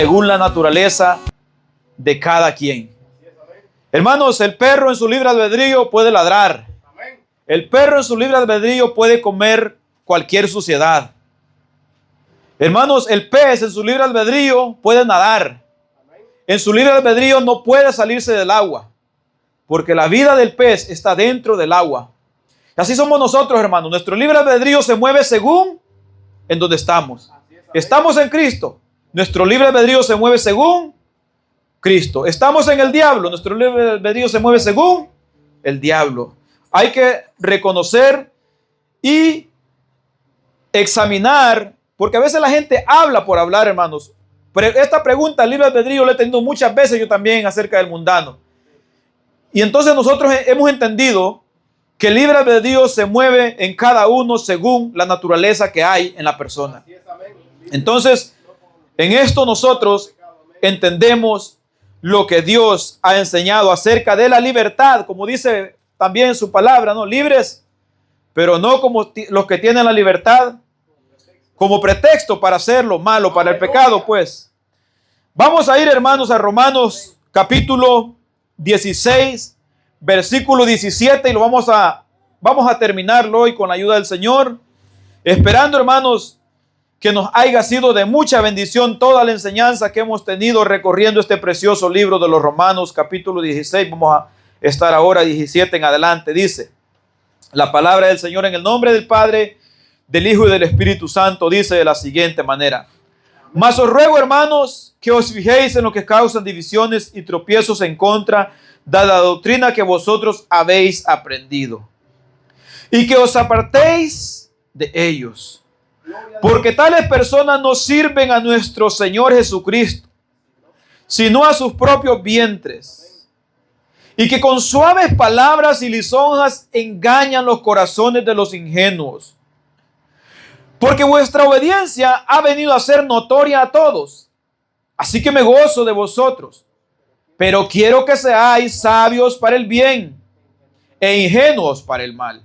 según la naturaleza de cada quien. Hermanos, el perro en su libre albedrío puede ladrar. El perro en su libre albedrío puede comer cualquier suciedad. Hermanos, el pez en su libre albedrío puede nadar. En su libre albedrío no puede salirse del agua, porque la vida del pez está dentro del agua. Y así somos nosotros, hermanos. Nuestro libre albedrío se mueve según en donde estamos. Estamos en Cristo. Nuestro libre albedrío se mueve según Cristo. Estamos en el diablo. Nuestro libre albedrío se mueve según el diablo. Hay que reconocer y examinar, porque a veces la gente habla por hablar, hermanos. Pero esta pregunta, libre albedrío, la he tenido muchas veces yo también acerca del mundano. Y entonces nosotros hemos entendido que el libre albedrío se mueve en cada uno según la naturaleza que hay en la persona. Entonces, en esto nosotros entendemos lo que Dios ha enseñado acerca de la libertad, como dice también en su palabra, ¿no? Libres, pero no como los que tienen la libertad como pretexto para hacer lo malo, para el pecado, pues. Vamos a ir, hermanos, a Romanos capítulo 16, versículo 17, y lo vamos a terminarlo hoy con la ayuda del Señor, esperando, hermanos, que nos haya sido de mucha bendición toda la enseñanza que hemos tenido recorriendo este precioso libro de los Romanos, capítulo 16. Vamos a estar ahora 17 en adelante. Dice la palabra del Señor en el nombre del Padre, del Hijo y del Espíritu Santo. Dice de la siguiente manera: mas os ruego, hermanos, que os fijéis en lo que causan divisiones y tropiezos en contra de la doctrina que vosotros habéis aprendido, y que os apartéis de ellos, porque tales personas no sirven a nuestro Señor Jesucristo, sino a sus propios vientres, y que con suaves palabras y lisonjas engañan los corazones de los ingenuos. Porque vuestra obediencia ha venido a ser notoria a todos, así que me gozo de vosotros. Pero quiero que seáis sabios para el bien e ingenuos para el mal.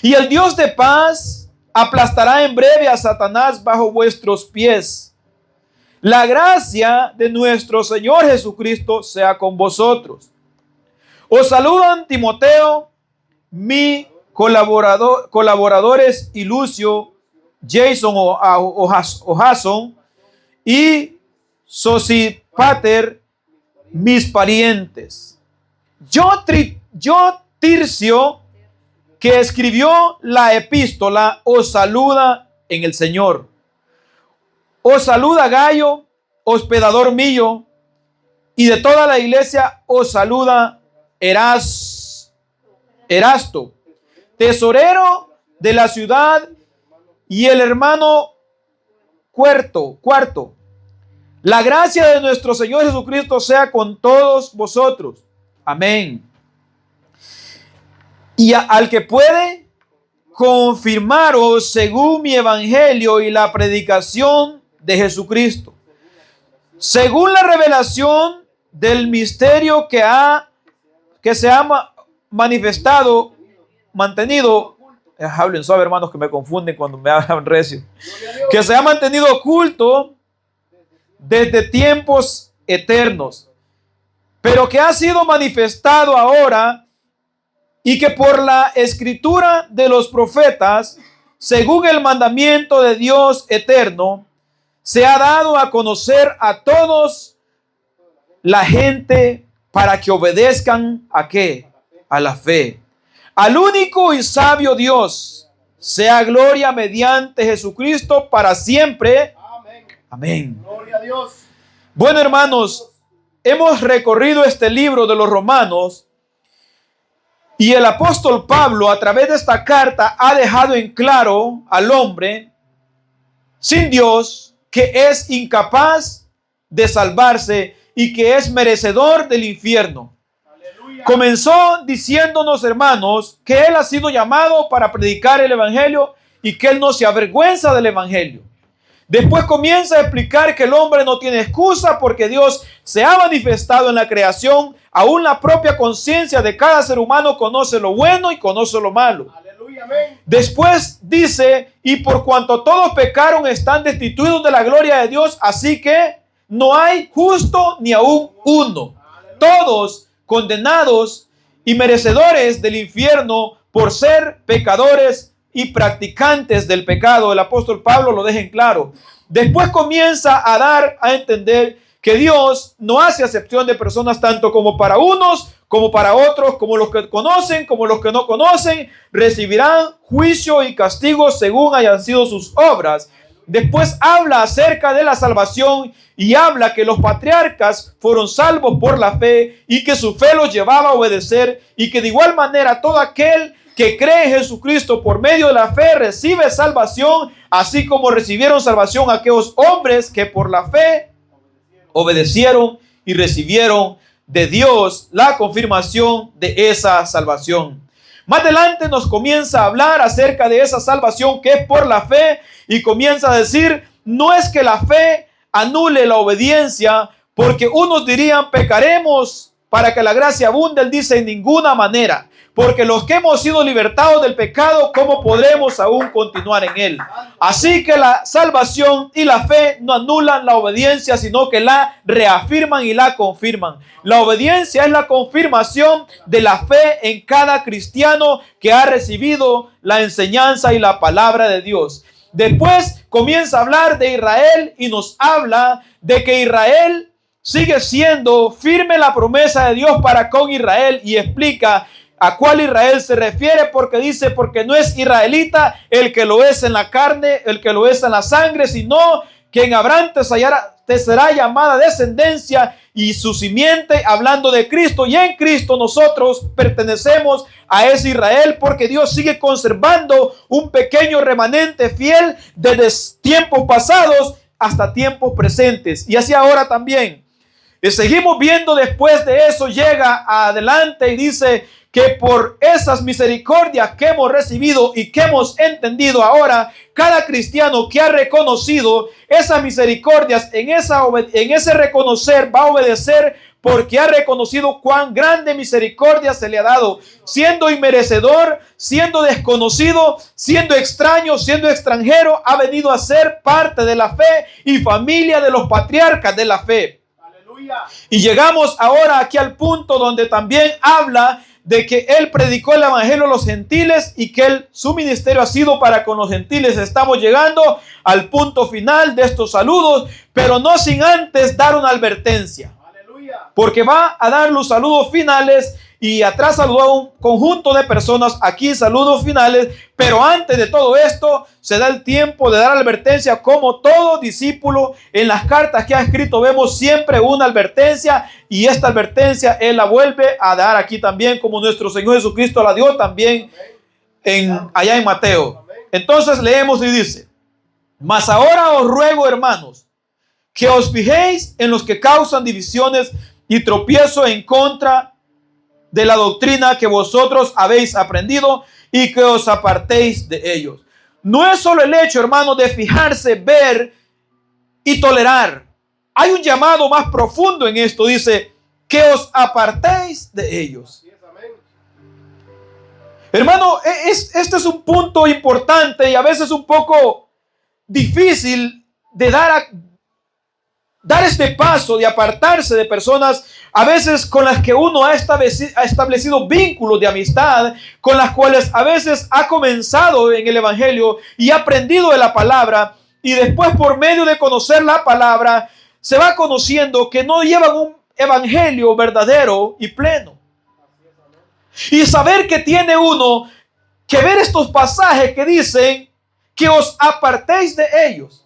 Y el Dios de paz aplastará en breve a Satanás bajo vuestros pies. La gracia de nuestro Señor Jesucristo sea con vosotros. Os saludan Timoteo, mi colaboradores, y Lucio, Jason o Jason, y Sosipater, mis parientes. Yo Tircio, que escribió la epístola, os saluda en el Señor. Os saluda Gayo, hospedador mío, y de toda la iglesia os saluda Erasto, tesorero de la ciudad, y el hermano Cuarto. La gracia de nuestro Señor Jesucristo sea con todos vosotros. Amén. Y al que puede confirmaros según mi evangelio y la predicación de Jesucristo, según la revelación del misterio que se ha mantenido, hablen suave, hermanos, que me confunden cuando me hablan recio, que se ha mantenido oculto desde tiempos eternos, pero que ha sido manifestado ahora, y que por la escritura de los profetas, según el mandamiento de Dios eterno, se ha dado a conocer a todos la gente, para que obedezcan ¿a qué? A la fe. Al único y sabio Dios, sea gloria mediante Jesucristo para siempre. Amén. Gloria a Dios. Bueno, hermanos, hemos recorrido este libro de los Romanos, y el apóstol Pablo, a través de esta carta, ha dejado en claro al hombre sin Dios que es incapaz de salvarse y que es merecedor del infierno. Aleluya. Comenzó diciéndonos, hermanos, que él ha sido llamado para predicar el evangelio y que él no se avergüenza del evangelio. Después comienza a explicar que el hombre no tiene excusa porque Dios se ha manifestado en la creación. Aún la propia conciencia de cada ser humano conoce lo bueno y conoce lo malo. Aleluya. Después dice, y por cuanto todos pecaron están destituidos de la gloria de Dios, así que no hay justo ni aún uno. Todos condenados y merecedores del infierno por ser pecadores y practicantes del pecado. El apóstol Pablo lo deja en claro. Después comienza a dar a entender que Dios no hace acepción de personas tanto como para unos, como para otros, como los que conocen, como los que no conocen, recibirán juicio y castigo según hayan sido sus obras. Después habla acerca de la salvación y habla que los patriarcas fueron salvos por la fe y que su fe los llevaba a obedecer y que de igual manera todo aquel que cree en Jesucristo por medio de la fe recibe salvación, así como recibieron salvación aquellos hombres que por la fe obedecieron y recibieron de Dios la confirmación de esa salvación. Más adelante nos comienza a hablar acerca de esa salvación que es por la fe y comienza a decir, no es que la fe anule la obediencia, porque unos dirían pecaremos para que la gracia abunde. Él dice en ninguna manera, porque los que hemos sido libertados del pecado, ¿cómo podremos aún continuar en él? Así que la salvación y la fe no anulan la obediencia, sino que la reafirman y la confirman. La obediencia es la confirmación de la fe en cada cristiano que ha recibido la enseñanza y la palabra de Dios. Después comienza a hablar de Israel y nos habla de que Israel sigue siendo firme la promesa de Dios para con Israel y explica a cuál Israel se refiere, porque dice, porque no es israelita el que lo es en la carne, el que lo es en la sangre, sino que en Abraham te será llamada descendencia y su simiente, hablando de Cristo, y en Cristo nosotros pertenecemos a ese Israel, porque Dios sigue conservando un pequeño remanente fiel desde tiempos pasados hasta tiempos presentes, y así ahora también. Y seguimos viendo después de eso, llega adelante y dice que por esas misericordias que hemos recibido y que hemos entendido ahora, cada cristiano que ha reconocido esas misericordias, en ese reconocer va a obedecer, porque ha reconocido cuán grande misericordia se le ha dado, siendo inmerecedor, siendo desconocido, siendo extraño, siendo extranjero, ha venido a ser parte de la fe y familia de los patriarcas de la fe. Y llegamos ahora aquí al punto donde también habla de que él predicó el evangelio a los gentiles y que su ministerio ha sido para con los gentiles. Estamos llegando al punto final de estos saludos, pero no sin antes dar una advertencia. Porque va a dar los saludos finales y atrás saludó a un conjunto de personas, aquí saludos finales, pero antes de todo esto se da el tiempo de dar advertencia. Como todo discípulo, en las cartas que ha escrito vemos siempre una advertencia, y esta advertencia él la vuelve a dar aquí también, como nuestro Señor Jesucristo la dio también allá en Mateo. Entonces leemos y dice: mas ahora os ruego, hermanos, que os fijéis en los que causan divisiones y tropiezo en contra de la doctrina que vosotros habéis aprendido, y que os apartéis de ellos. No es solo el hecho, hermanos, de fijarse, ver y tolerar. Hay un llamado más profundo en esto. Dice que os apartéis de ellos. Hermano, este es un punto importante y a veces un poco difícil de dar este paso de apartarse de personas a veces con las que uno ha establecido vínculos de amistad, con las cuales a veces ha comenzado en el evangelio y ha aprendido de la palabra, y después por medio de conocer la palabra se va conociendo que no llevan un evangelio verdadero y pleno. Y saber que tiene uno que ver estos pasajes que dicen que os apartéis de ellos.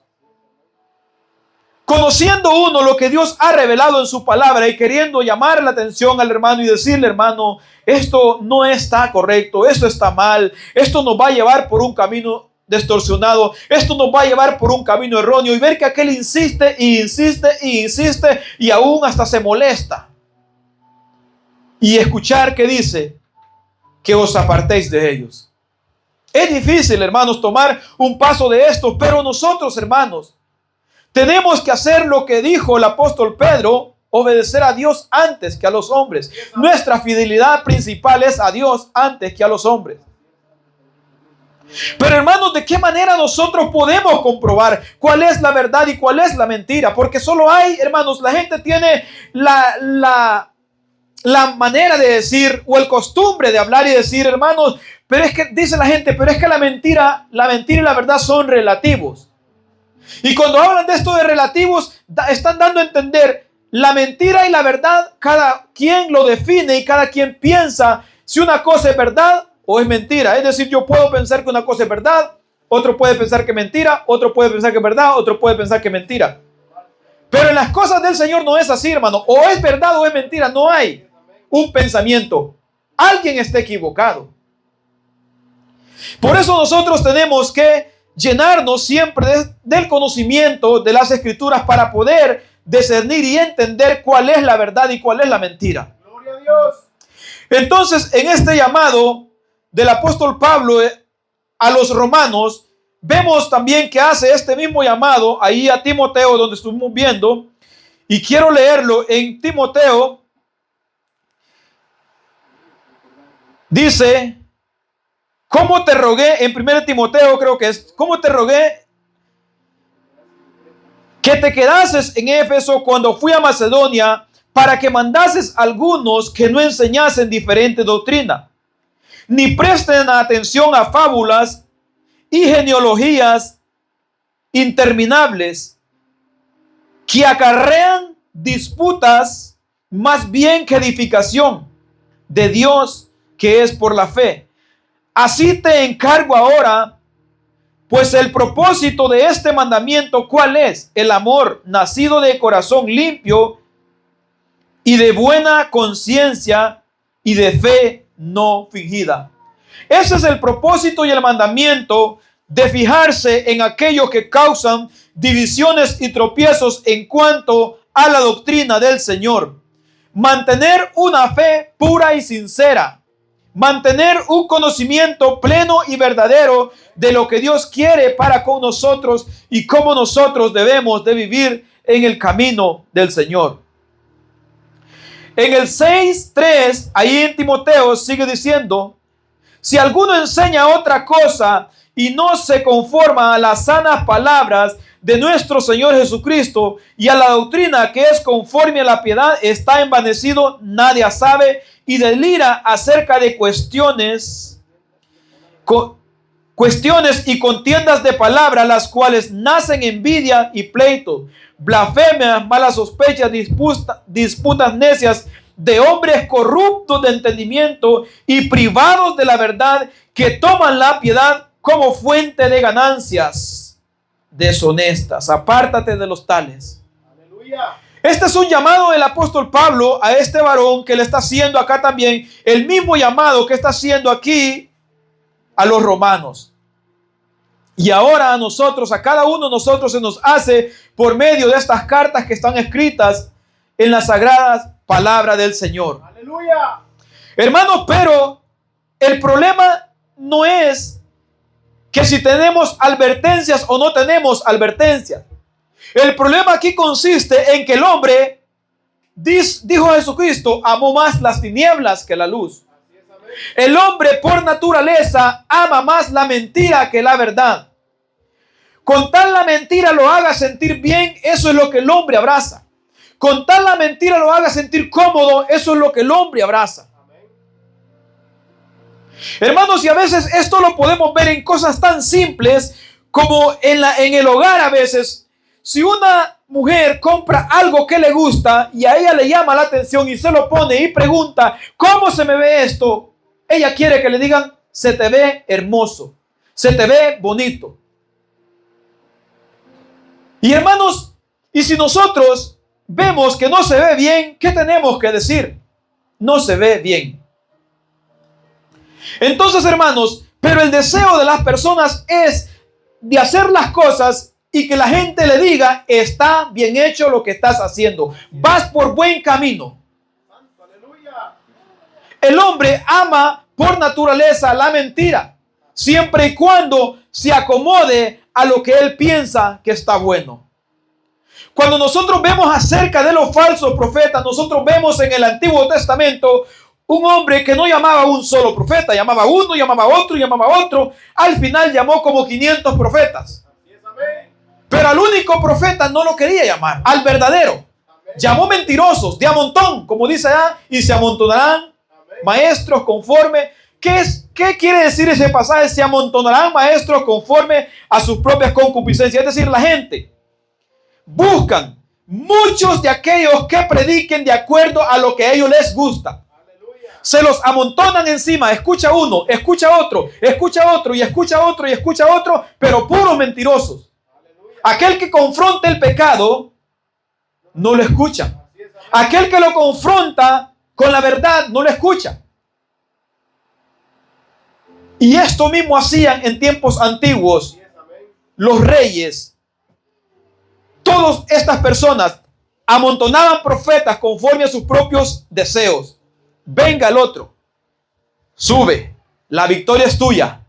Conociendo uno lo que Dios ha revelado en su palabra y queriendo llamar la atención al hermano y decirle: hermano, esto no está correcto, esto está mal, esto nos va a llevar por un camino distorsionado, esto nos va a llevar por un camino erróneo, y ver que aquel insiste y insiste y insiste y aún hasta se molesta, y escuchar que dice que os apartéis de ellos. Es difícil, hermanos, tomar un paso de estos, pero nosotros, hermanos, tenemos que hacer lo que dijo el apóstol Pedro: obedecer a Dios antes que a los hombres. Nuestra fidelidad principal es a Dios antes que a los hombres. Pero hermanos, ¿de qué manera nosotros podemos comprobar cuál es la verdad y cuál es la mentira? Porque solo hay, hermanos, la gente tiene la manera de decir o el costumbre de hablar y decir, hermanos, pero es que dice la gente, pero es que la mentira y la verdad son relativos. Y cuando hablan de esto de relativos, están dando a entender la mentira y la verdad, cada quien lo define y cada quien piensa si una cosa es verdad o es mentira. Es decir, yo puedo pensar que una cosa es verdad, otro puede pensar que es mentira, otro puede pensar que es verdad, otro puede pensar que es mentira. Pero en las cosas del Señor no es así, hermano. O es verdad o es mentira, no hay un pensamiento. Alguien está equivocado. Por eso nosotros tenemos que llenarnos siempre del conocimiento de las Escrituras para poder discernir y entender cuál es la verdad y cuál es la mentira. Gloria a Dios. Entonces, en este llamado del apóstol Pablo a los romanos, vemos también que hace este mismo llamado ahí a Timoteo, donde estuvimos viendo, y quiero leerlo en Timoteo. Dice, ¿cómo te rogué? En 1 Timoteo creo que es, ¿cómo te rogué que te quedases en Éfeso cuando fui a Macedonia para que mandases algunos que no enseñasen diferente doctrina, ni presten atención a fábulas y genealogías interminables que acarrean disputas más bien que edificación de Dios que es por la fe? Así te encargo ahora, pues el propósito de este mandamiento, ¿cuál es? El amor nacido de corazón limpio y de buena conciencia y de fe no fingida. Ese es el propósito y el mandamiento de fijarse en aquellos que causan divisiones y tropiezos en cuanto a la doctrina del Señor. Mantener una fe pura y sincera. Mantener un conocimiento pleno y verdadero de lo que Dios quiere para con nosotros y cómo nosotros debemos de vivir en el camino del Señor. En el 6:3, ahí en Timoteo sigue diciendo, si alguno enseña otra cosa y no se conforma a las sanas palabras de nuestro Señor Jesucristo y a la doctrina que es conforme a la piedad, está envanecido, nadie sabe, y delira acerca de cuestiones y contiendas de palabras, las cuales nacen envidia y pleito, blasfemias, malas sospechas, disputas necias de hombres corruptos de entendimiento y privados de la verdad, que toman la piedad como fuente de ganancias deshonestas. Apártate de los tales. Aleluya. Este es un llamado del apóstol Pablo a este varón que le está haciendo acá también, el mismo llamado que está haciendo aquí a los romanos. Y ahora a nosotros, a cada uno de nosotros se nos hace por medio de estas cartas que están escritas en las sagradas palabras del Señor. Aleluya. Hermanos, pero el problema no es que si tenemos advertencias o no tenemos advertencias. El problema aquí consiste en que el hombre, dijo Jesucristo, amó más las tinieblas que la luz. El hombre por naturaleza ama más la mentira que la verdad. Con tal la mentira lo haga sentir bien, eso es lo que el hombre abraza. Con tal la mentira lo haga sentir cómodo, eso es lo que el hombre abraza. Hermanos, y a veces esto lo podemos ver en cosas tan simples como en el hogar a veces. Si una mujer compra algo que le gusta y a ella le llama la atención y se lo pone y pregunta, ¿cómo se me ve esto? Ella quiere que le digan, se te ve hermoso, se te ve bonito. Y hermanos, y si nosotros vemos que no se ve bien, ¿qué tenemos que decir? No se ve bien. Entonces, hermanos, pero el deseo de las personas es de hacer las cosas y que la gente le diga, está bien hecho lo que estás haciendo, vas por buen camino. El hombre ama por naturaleza la mentira, siempre y cuando se acomode a lo que él piensa que está bueno. Cuando nosotros vemos acerca de los falsos profetas, nosotros vemos en el Antiguo Testamento un hombre que no llamaba a un solo profeta, llamaba a uno, llamaba a otro, llamaba a otro. Al final llamó como 500 profetas. Así es, amén. Pero al único profeta no lo quería llamar, al verdadero. Llamó mentirosos, de a montón, como dice allá, y se amontonarán maestros conforme. ¿Qué quiere decir ese pasaje? Se amontonarán maestros conforme a sus propias concupiscencias. Es decir, la gente buscan muchos de aquellos que prediquen de acuerdo a lo que a ellos les gusta. Aleluya. Se los amontonan encima. Escucha uno, escucha otro, escucha otro y escucha otro y escucha otro, pero puros mentirosos. Aleluya. Aquel que confronta el pecado no lo escucha. Así es, amén. Aquel que lo confronta con la verdad no lo escucha. Y esto mismo hacían en tiempos antiguos Así es, amén. los reyes. Todas estas personas amontonaban profetas conforme a sus propios deseos. Venga el otro, sube, la victoria es tuya.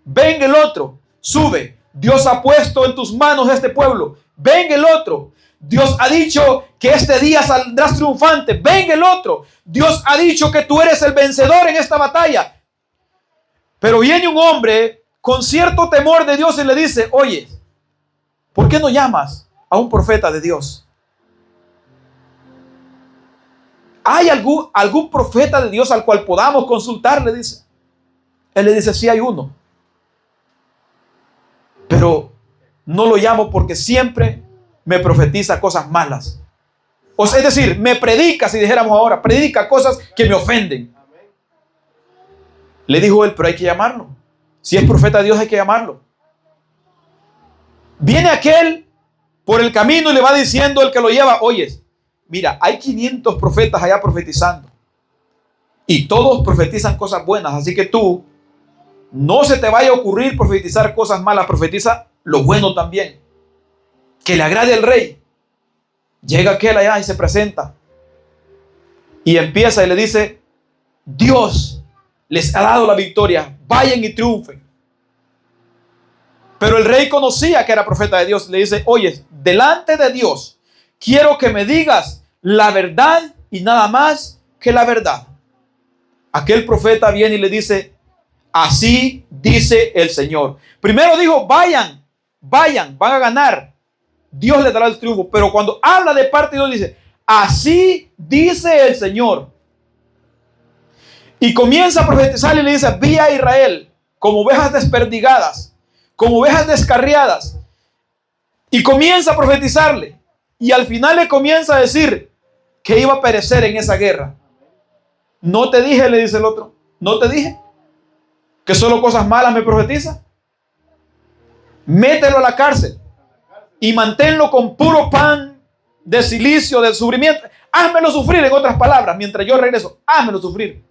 Venga el otro, sube, Dios ha puesto en tus manos este pueblo. Venga el otro, Dios ha dicho que este día saldrás triunfante. Venga el otro, Dios ha dicho que tú eres el vencedor en esta batalla. Pero viene un hombre con cierto temor de Dios y le dice: oye, ¿por qué no llamas a un profeta de Dios? ¿Hay algún profeta de Dios al cual podamos consultar? Le dice. Él le dice: sí, hay uno. Pero no lo llamo porque siempre me profetiza cosas malas. O sea, es decir, me predica, si dijéramos ahora, predica cosas que me ofenden. Le dijo él: pero hay que llamarlo. Si es profeta de Dios, hay que llamarlo. Viene aquel por el camino y le va diciendo el que lo lleva: oye, mira, hay 500 profetas allá profetizando. Y todos profetizan cosas buenas. Así que tú, no se te vaya a ocurrir profetizar cosas malas. Profetiza lo bueno también, que le agrade al rey. Llega aquel allá y se presenta. Y empieza y le dice: Dios les ha dado la victoria, vayan y triunfen. Pero el rey conocía que era profeta de Dios. Le dice: oye, delante de Dios quiero que me digas la verdad y nada más que la verdad. Aquel profeta viene y le dice: así dice el Señor. Primero dijo: vayan, van a ganar, Dios les dará el triunfo. Pero cuando habla de parte de Dios dice: así dice el Señor. Y comienza a profetizar y le dice: vi a Israel como ovejas desperdigadas, como ovejas descarriadas. Y comienza a profetizarle. Y al final le comienza a decir que iba a perecer en esa guerra. ¿No te dije?, le dice el otro. ¿No te dije que solo cosas malas me profetiza? Mételo a la cárcel y manténlo con puro pan de silicio, de sufrimiento. Házmelo sufrir, en otras palabras, mientras yo regreso. Házmelo sufrir.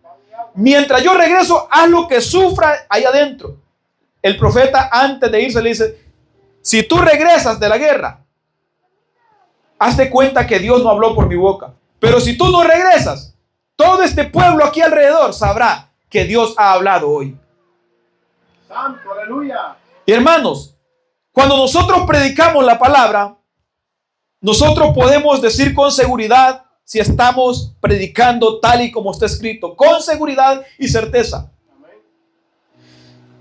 Mientras yo regreso, haz lo que sufra ahí adentro. El profeta, antes de irse, le dice: si tú regresas de la guerra, hazte cuenta que Dios no habló por mi boca. Pero si tú no regresas, todo este pueblo aquí alrededor sabrá que Dios ha hablado hoy. Santo, aleluya. Y hermanos, cuando nosotros predicamos la palabra, nosotros podemos decir con seguridad si estamos predicando tal y como está escrito, con seguridad y certeza.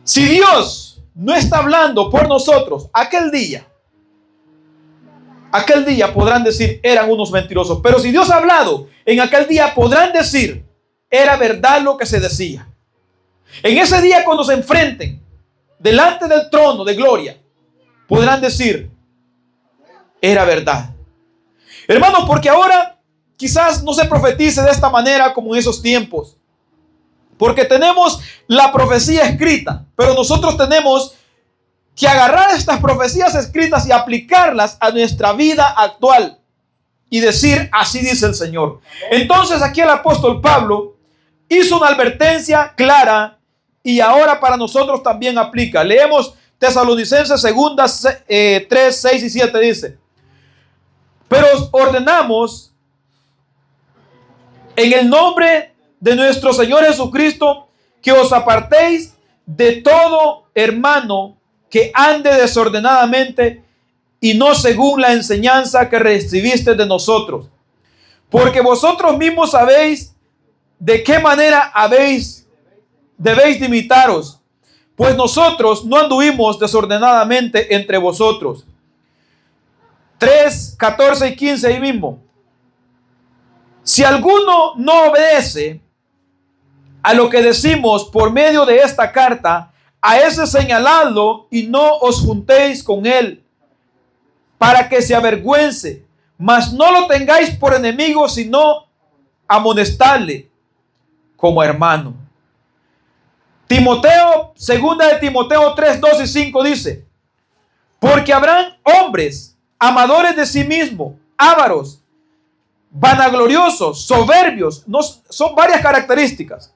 Si Dios no está hablando por nosotros, aquel día podrán decir: eran unos mentirosos. Pero si Dios ha hablado, en aquel día podrán decir: era verdad lo que se decía. En ese día, cuando se enfrenten delante del trono de gloria, podrán decir: era verdad. Hermanos, porque ahora quizás no se profetice de esta manera como en esos tiempos, porque tenemos la profecía escrita, pero nosotros tenemos que agarrar estas profecías escritas y aplicarlas a nuestra vida actual y decir: así dice el Señor. Entonces aquí el apóstol Pablo hizo una advertencia clara y ahora para nosotros también aplica. Leemos Tesalonicenses 2, 3, 6 y 7, dice: pero os ordenamos en el nombre de nuestro Señor Jesucristo que os apartéis de todo hermano que ande desordenadamente y no según la enseñanza que recibiste de nosotros. Porque vosotros mismos sabéis ¿de qué manera debéis de imitaros? Pues nosotros no anduvimos desordenadamente entre vosotros. 3, 14 y 15 ahí mismo. Si alguno no obedece a lo que decimos por medio de esta carta, a ese señaladlo y no os juntéis con él, para que se avergüence, mas no lo tengáis por enemigo, sino amonestadle como hermano. Timoteo, segunda de Timoteo 3, 2 y 5 dice: porque habrán hombres amadores de sí mismos, ávaros, vanagloriosos, soberbios. No, son varias características.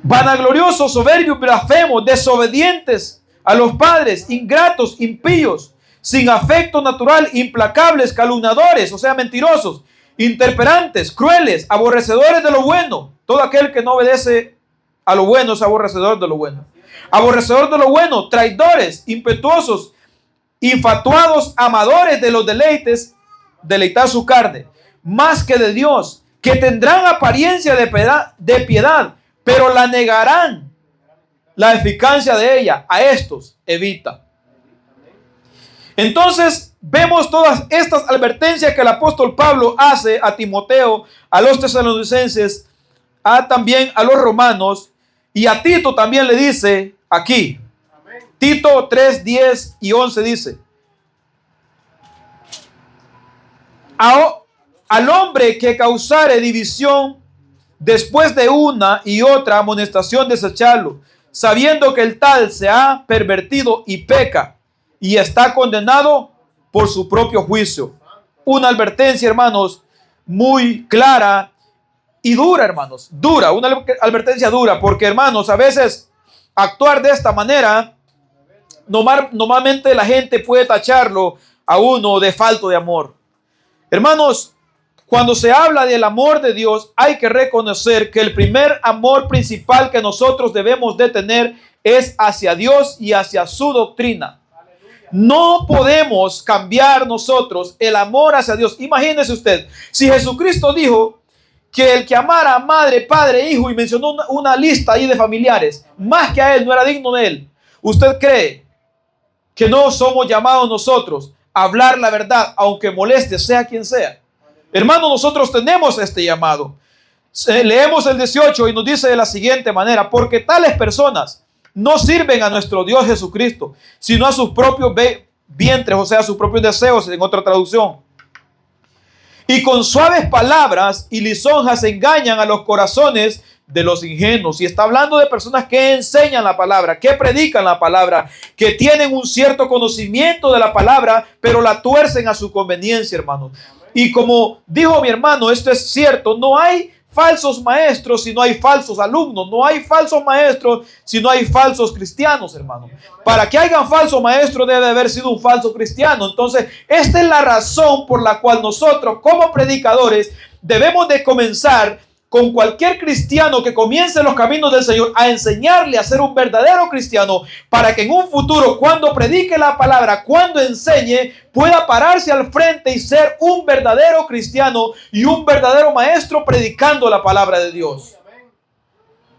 Vanagloriosos, soberbios, blasfemos, desobedientes a los padres, ingratos, impíos, sin afecto natural, implacables, calumniadores, o sea, mentirosos, intemperantes, crueles, aborrecedores de lo bueno. Todo aquel que no obedece a lo bueno es aborrecedor de lo bueno. Aborrecedor de lo bueno, traidores, impetuosos, infatuados, amadores de los deleites, deleitar su carne, más que de Dios, que tendrán apariencia de piedad, pero la negarán la eficacia de ella. A estos evita. Entonces vemos todas estas advertencias que el apóstol Pablo hace a Timoteo, a los tesalonicenses, también a los romanos, y a Tito también le dice aquí. Tito 3, 10 y 11 dice: al hombre que causare división después de una y otra amonestación, desecharlo, sabiendo que el tal se ha pervertido y peca y está condenado por su propio juicio. Una advertencia, hermanos, muy clara y dura, hermanos, dura, una advertencia dura, porque, hermanos, a veces actuar de esta manera, normalmente la gente puede tacharlo a uno de falto de amor. Hermanos, cuando se habla del amor de Dios, hay que reconocer que el primer amor principal que nosotros debemos de tener es hacia Dios y hacia su doctrina. No podemos cambiar nosotros el amor hacia Dios. Imagínese usted, si Jesucristo dijo que el que amara a madre, padre, hijo, y mencionó una lista ahí de familiares, más que a él, no era digno de él. ¿Usted cree que no somos llamados nosotros a hablar la verdad, aunque moleste, sea quien sea? Hermanos, nosotros tenemos este llamado. Leemos el 18 y nos dice de la siguiente manera: porque tales personas no sirven a nuestro Dios Jesucristo, sino a sus propios vientres, o sea, a sus propios deseos, en otra traducción. Y con suaves palabras y lisonjas engañan a los corazones de los ingenuos. Y está hablando de personas que enseñan la palabra, que predican la palabra, que tienen un cierto conocimiento de la palabra, pero la tuercen a su conveniencia, hermanos. Y como dijo mi hermano, esto es cierto, no hay falsos maestros si no hay falsos alumnos, no hay falsos maestros si no hay falsos cristianos, hermano. Para que haya un falso maestro debe haber sido un falso cristiano. Entonces, esta es la razón por la cual nosotros como predicadores debemos de comenzar con cualquier cristiano que comience los caminos del Señor a enseñarle a ser un verdadero cristiano, para que en un futuro, cuando predique la palabra, cuando enseñe, pueda pararse al frente y ser un verdadero cristiano y un verdadero maestro predicando la palabra de Dios.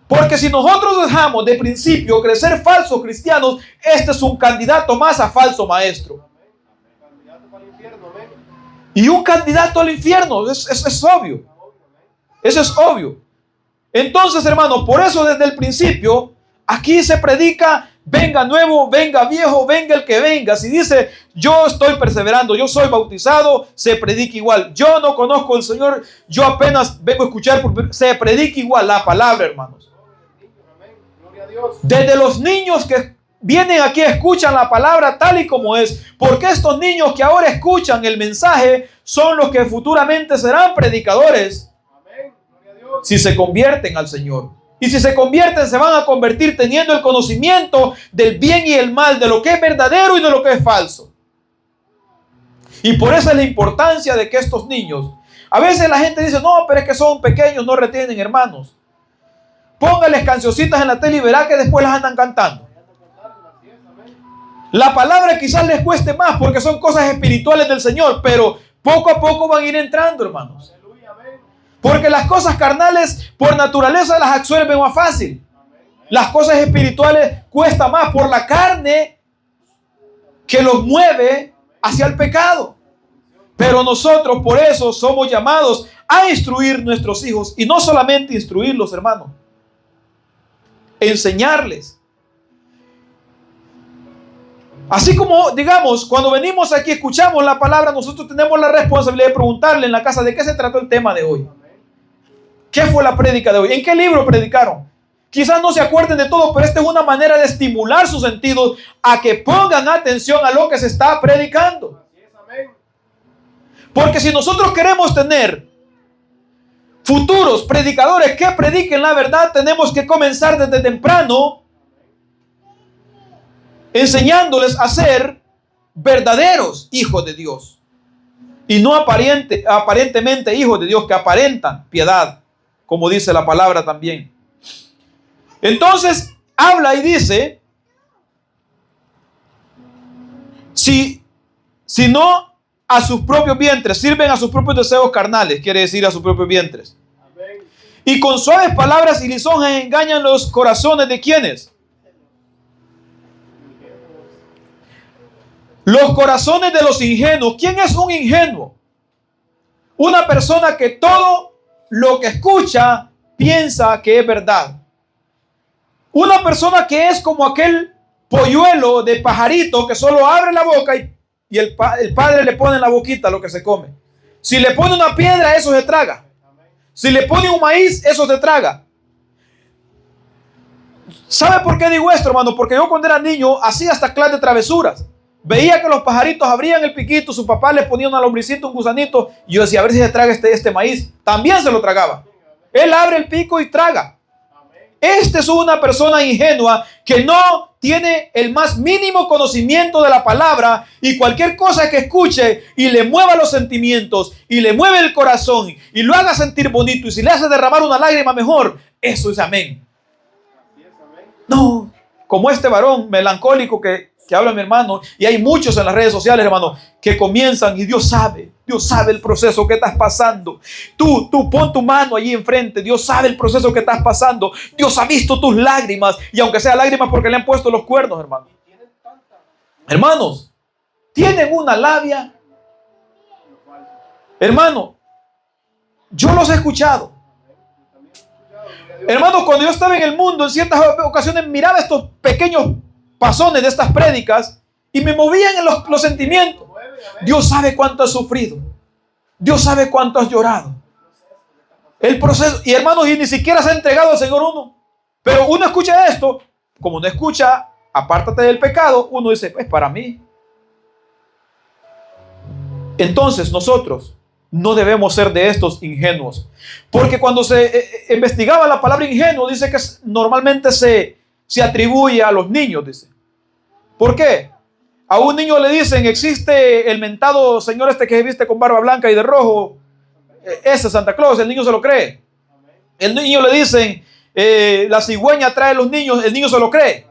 Porque si nosotros dejamos de principio crecer falsos cristianos, este es un candidato más a falso maestro. Y un candidato al infierno, es obvio. Eso es obvio. Entonces, hermano, por eso desde el principio aquí se predica: venga nuevo, venga viejo, venga el que venga. Si dice yo estoy perseverando, yo soy bautizado, se predica igual. Yo no conozco al Señor, yo apenas vengo a escuchar, se predica igual la palabra, hermanos. Desde los niños que vienen aquí escuchan la palabra tal y como es, porque estos niños que ahora escuchan el mensaje son los que futuramente serán predicadores. Si se convierten al Señor. Y si se convierten, se van a convertir teniendo el conocimiento del bien y el mal, de lo que es verdadero y de lo que es falso. Y por eso es la importancia de que estos niños, a veces la gente dice: no, pero es que son pequeños, no retienen, hermanos. Póngales cancioncitas en la tele y verá que después las andan cantando. La palabra quizás les cueste más porque son cosas espirituales del Señor, pero poco a poco van a ir entrando, hermanos. Porque las cosas carnales por naturaleza las absuelven más fácil. Las cosas espirituales cuesta más por la carne que los mueve hacia el pecado. Pero nosotros por eso somos llamados a instruir nuestros hijos. Y no solamente instruirlos, hermanos. Enseñarles. Así como, digamos, cuando venimos aquí, escuchamos la palabra, nosotros tenemos la responsabilidad de preguntarle en la casa de qué se trató el tema de hoy. ¿Qué fue la prédica de hoy? ¿En qué libro predicaron? Quizás no se acuerden de todo, pero esta es una manera de estimular sus sentidos a que pongan atención a lo que se está predicando. Porque si nosotros queremos tener futuros predicadores que prediquen la verdad, tenemos que comenzar desde temprano enseñándoles a ser verdaderos hijos de Dios y no aparentemente hijos de Dios que aparentan piedad, como dice la palabra también. Entonces habla y dice, si no a sus propios vientres, sirven a sus propios deseos carnales, quiere decir a sus propios vientres. Amén. Y con suaves palabras y lisonjas engañan los corazones de quienes. Los corazones de los ingenuos. ¿Quién es un ingenuo? Una persona que todo lo que escucha piensa que es verdad. Una persona que es como aquel polluelo de pajarito que solo abre la boca y el padre le pone en la boquita lo que se come. Si le pone una piedra, eso se traga. Si le pone un maíz, eso se traga. ¿Sabe por qué digo esto, hermano? Porque yo cuando era niño hacía hasta clase de travesuras. Veía que los pajaritos abrían el piquito, su papá les ponía una lombricita, un gusanito, y yo decía, a ver si se traga este maíz. También se lo tragaba. Él abre el pico y traga. Esta es una persona ingenua que no tiene el más mínimo conocimiento de la palabra, y cualquier cosa que escuche y le mueva los sentimientos y le mueve el corazón y lo haga sentir bonito, y si le hace derramar una lágrima mejor, eso es amén. No, como este varón melancólico que habla mi hermano, y hay muchos en las redes sociales, hermano, que comienzan y Dios sabe el proceso que estás pasando. Tú pon tu mano allí enfrente. Dios sabe el proceso que estás pasando. Dios ha visto tus lágrimas, y aunque sea lágrimas porque le han puesto los cuernos, hermano. Hermanos, tienen una labia. Hermano, yo los he escuchado. Hermano, cuando yo estaba en el mundo, en ciertas ocasiones miraba estos pequeños pasones de estas prédicas y me movían en los sentimientos. Dios sabe cuánto has sufrido. Dios sabe cuánto has llorado. El proceso, y hermanos, y ni siquiera se ha entregado al Señor uno. Pero uno escucha esto, como no escucha, apártate del pecado, uno dice, pues para mí. Entonces nosotros no debemos ser de estos ingenuos. Porque cuando se investigaba la palabra ingenuo, dice que normalmente se atribuye a los niños, dice. ¿Por qué? A un niño le dicen, existe el mentado señor este que viste con barba blanca y de rojo, ese es Santa Claus, el niño se lo cree. El niño le dicen, la cigüeña trae a los niños, el niño se lo cree.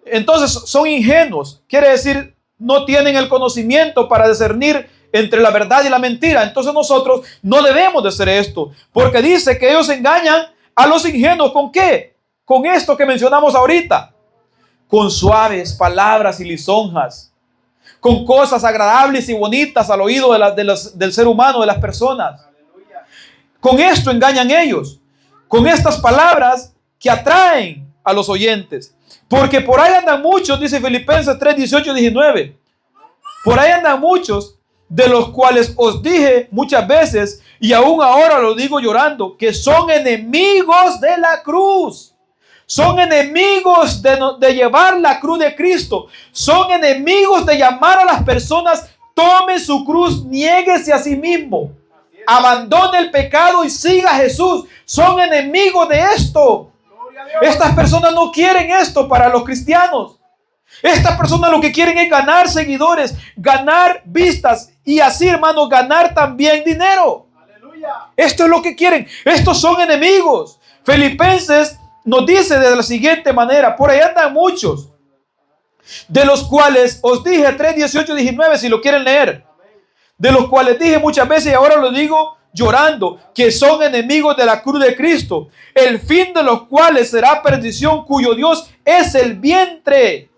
Entonces son ingenuos, quiere decir, no tienen el conocimiento para discernir entre la verdad y la mentira. Entonces nosotros no debemos de hacer esto, porque dice que ellos engañan a los ingenuos. ¿Con qué? Con esto que mencionamos ahorita. Con suaves palabras y lisonjas, con cosas agradables y bonitas al oído del ser humano, de las personas. Con esto engañan ellos, con estas palabras que atraen a los oyentes. Porque por ahí andan muchos, dice Filipenses 3, 18 y 19. Por ahí andan muchos, de los cuales os dije muchas veces, y aún ahora lo digo llorando, que son enemigos de la cruz. Son enemigos de llevar la cruz de Cristo. Son enemigos de llamar a las personas, tome su cruz, niéguese a sí mismo, abandone el pecado y siga a Jesús. Son enemigos de esto. Estas personas no quieren esto para los cristianos. Estas personas lo que quieren es ganar seguidores, ganar vistas y así, hermanos, ganar también dinero. Esto es lo que quieren. Estos son enemigos. Filipenses nos dice de la siguiente manera, por ahí andan muchos, de los cuales os dije 3, 18 y 19, si lo quieren leer, de los cuales dije muchas veces y ahora lo digo llorando, que son enemigos de la cruz de Cristo, el fin de los cuales será perdición, cuyo Dios es el vientre.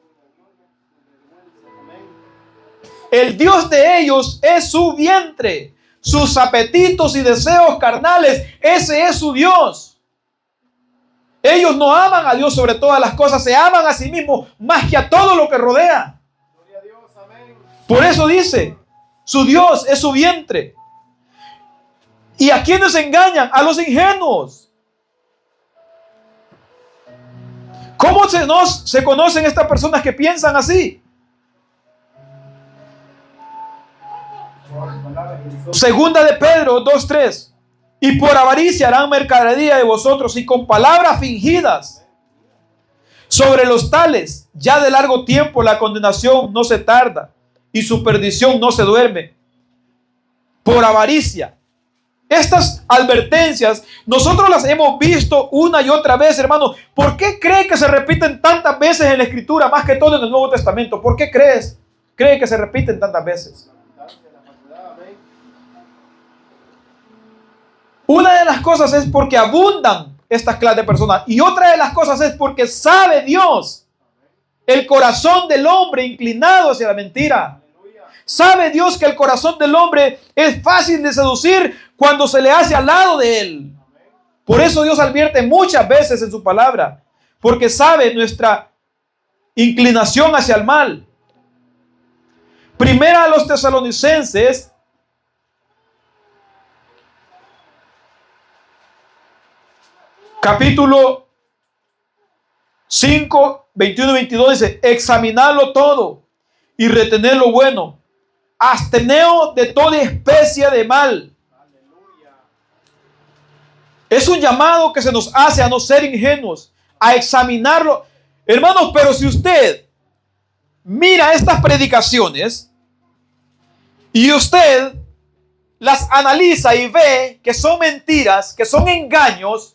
El Dios de ellos es su vientre, sus apetitos y deseos carnales, ese es su Dios. Ellos no aman a Dios sobre todas las cosas, se aman a sí mismos más que a todo lo que rodea. Por eso dice, su Dios es su vientre. ¿Y a quiénes engañan? A los ingenuos. ¿Cómo se conocen estas personas que piensan así? Segunda de Pedro 2:3. Y por avaricia harán mercadería de vosotros y con palabras fingidas. Sobre los tales, ya de largo tiempo la condenación no se tarda y su perdición no se duerme. Por avaricia. Estas advertencias nosotros las hemos visto una y otra vez, hermano. ¿Por qué cree que se repiten tantas veces en la Escritura, más que todo en el Nuevo Testamento? ¿Por qué cree que se repiten tantas veces? Una de las cosas es porque abundan estas clases de personas, y otra de las cosas es porque sabe Dios el corazón del hombre inclinado hacia la mentira. Sabe Dios que el corazón del hombre es fácil de seducir cuando se le hace al lado de él. Por eso Dios advierte muchas veces en su palabra, porque sabe nuestra inclinación hacia el mal. Primera a los Tesalonicenses, capítulo 5, 21 y 22 dice: examinadlo todo y retened lo bueno, absteneos de toda especie de mal. Es un llamado que se nos hace a no ser ingenuos, a examinarlo. Hermanos, pero si usted mira estas predicaciones y usted las analiza y ve que son mentiras, que son engaños,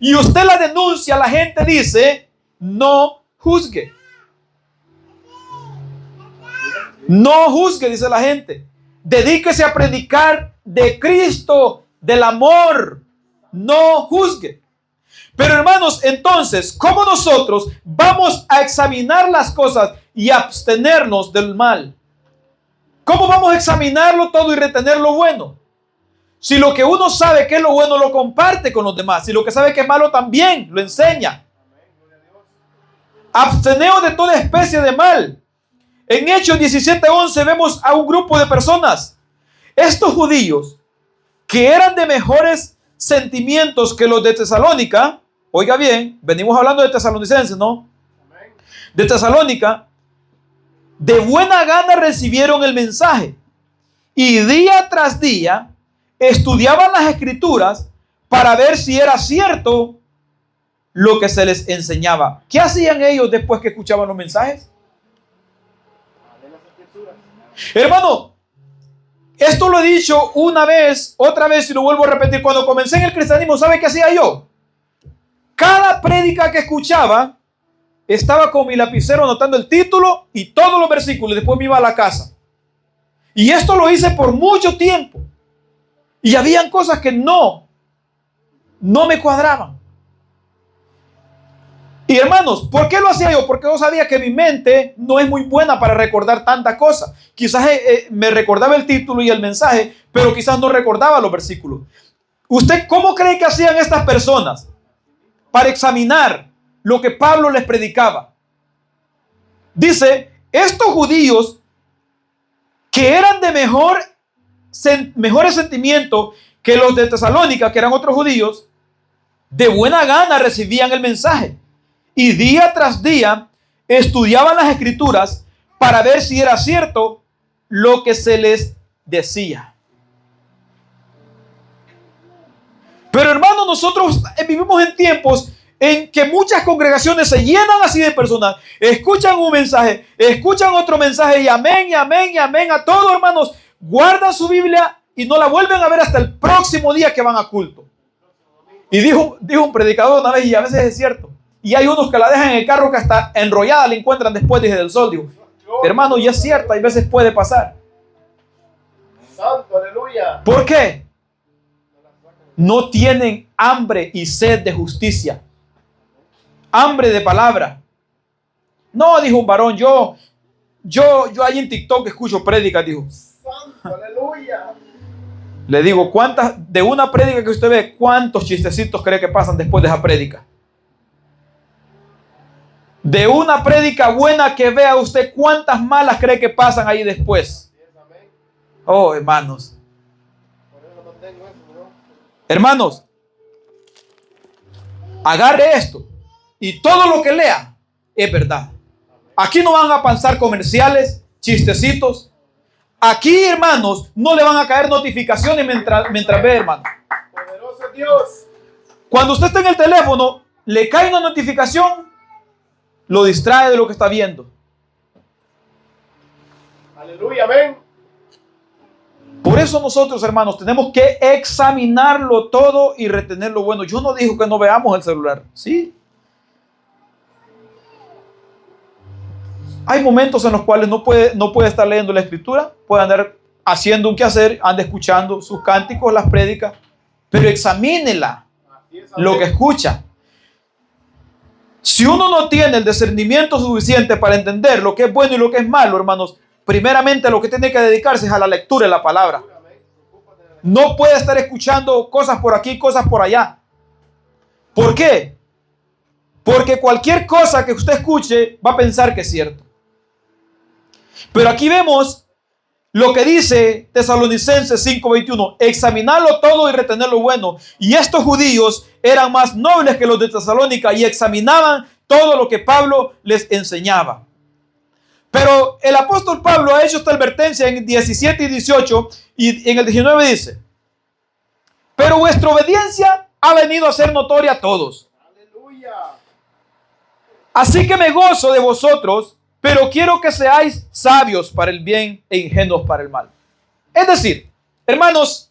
y usted las denuncia, la gente dice: no juzgue. No juzgue, dice la gente. Dedíquese a predicar de Cristo, del amor. No juzgue. Pero hermanos, entonces, ¿cómo nosotros vamos a examinar las cosas y abstenernos del mal? ¿Cómo vamos a examinarlo todo y retener lo bueno? Si lo que uno sabe que es lo bueno lo comparte con los demás, si lo que sabe que es malo también lo enseña. Absteneos de toda especie de mal. En Hechos 17:11 vemos a un grupo de personas. Estos judíos, que eran de mejores sentimientos que los de Tesalónica, oiga bien, venimos hablando de tesalonicenses, ¿no? De Tesalónica, de buena gana recibieron el mensaje y día tras día estudiaban las Escrituras para ver si era cierto lo que se les enseñaba. ¿Qué hacían ellos después que escuchaban los mensajes? Hermano, esto lo he dicho una vez, otra vez y lo vuelvo a repetir. Cuando comencé en el cristianismo, ¿sabe qué hacía yo? Cada prédica que escuchaba, estaba con mi lapicero anotando el título y todos los versículos, y después me iba a la casa. Y esto lo hice por mucho tiempo. Y habían cosas que no me cuadraban. Y hermanos, ¿por qué lo hacía yo? Porque yo sabía que mi mente no es muy buena para recordar tantas cosas. Quizás me recordaba el título y el mensaje, pero quizás no recordaba los versículos. ¿Usted cómo cree que hacían estas personas para examinar lo que Pablo les predicaba? Dice, estos judíos que eran de mejores sentimientos que los de Tesalónica, que eran otros judíos, de buena gana recibían el mensaje. Y día tras día estudiaban las Escrituras para ver si era cierto lo que se les decía. Pero hermanos, nosotros vivimos en tiempos en que muchas congregaciones se llenan así de personas. Escuchan un mensaje, escuchan otro mensaje y amén, y amén, y amén a todo, hermanos. Guardan su Biblia y no la vuelven a ver hasta el próximo día que van a culto. Y dijo un predicador una vez, y a veces es cierto. Y hay unos que la dejan en el carro que hasta enrollada la encuentran después, dije, del sol. Digo, hermano, y es cierto, hay veces puede pasar. Santo, aleluya. ¿Por qué? no tienen hambre y sed de justicia, hambre de palabra. No, dijo un varón, yo ahí en TikTok escucho prédicas, dijo. Santo, aleluya. Le digo, de una prédica que usted ve, ¿cuántos chistecitos cree que pasan después de esa prédica? De una prédica buena que vea usted, ¿cuántas malas cree que pasan ahí después? Oh, hermanos. Hermanos, agarre esto y todo lo que lea es verdad. Aquí no van a pasar comerciales, chistecitos. Aquí, hermanos, no le van a caer notificaciones mientras ve, hermano. Poderoso Dios. Cuando usted está en el teléfono, le cae una notificación, lo distrae de lo que está viendo. Aleluya, amén. Por eso nosotros, hermanos, tenemos que examinarlo todo y retener lo bueno. Yo no digo que no veamos el celular, ¿sí? Hay momentos en los cuales no puede estar leyendo la escritura, puede andar haciendo un quehacer, anda escuchando sus cánticos, las prédicas, pero examínela, lo que escucha. Si uno no tiene el discernimiento suficiente para entender lo que es bueno y lo que es malo, hermanos, primeramente lo que tiene que dedicarse es a la lectura de la palabra. No puede estar escuchando cosas por aquí, cosas por allá. ¿Por qué? Porque cualquier cosa que usted escuche va a pensar que es cierto. Pero aquí vemos lo que dice Tesalonicenses 5:21, examinarlo todo y retener lo bueno. Y estos judíos eran más nobles que los de Tesalónica y examinaban todo lo que Pablo les enseñaba. Pero el apóstol Pablo ha hecho esta advertencia en 17 y 18 y en el 19 dice, pero vuestra obediencia ha venido a ser notoria a todos. Aleluya. Así que me gozo de vosotros, pero quiero que seáis sabios para el bien e ingenuos para el mal. Es decir, hermanos,